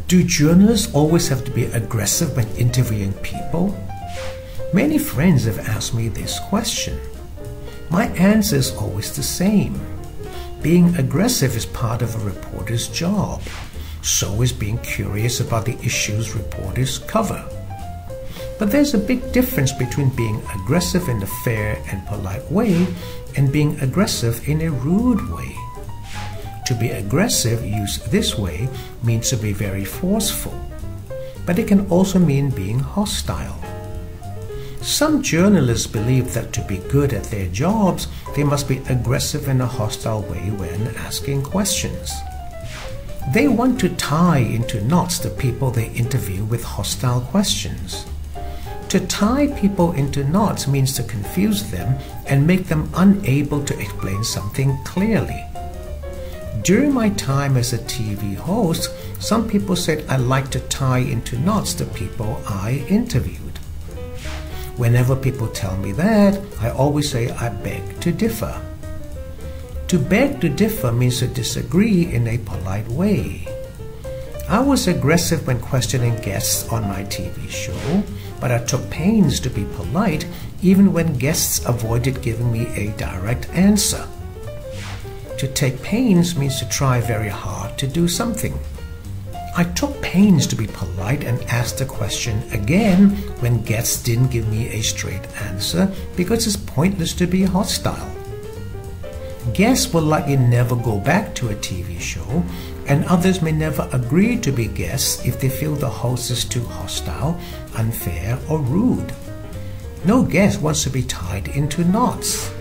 Do journalists always have to be aggressive when interviewing people? Many friends have asked me this question. My answer is always the same. Being aggressive is part of a reporter's job. So is being curious about the issues reporters cover. But there's a big difference between being aggressive in a fair and polite way and being aggressive in a rude way. To be aggressive used this way means to be very forceful, but it can also mean being hostile. Some journalists believe that to be good at their jobs, they must be aggressive in a hostile way when asking questions. They want to tie into knots the people they interview with hostile questions. To tie people into knots means to confuse them and make them unable to explain something clearly. During my time as a TV host, some people said I like to tie into knots the people I interviewed. Whenever people tell me that, I always say I beg to differ. To beg to differ means to disagree in a polite way. I was aggressive when questioning guests on my TV show, but I took pains to be polite even when guests avoided giving me a direct answer. To take pains means to try very hard to do something. I took pains to be polite and asked the question again when guests didn't give me a straight answer because it's pointless to be hostile. Guests will likely never go back to a TV show, and others may never agree to be guests if they feel the host is too hostile, unfair, or rude. No guest wants to be tied into knots.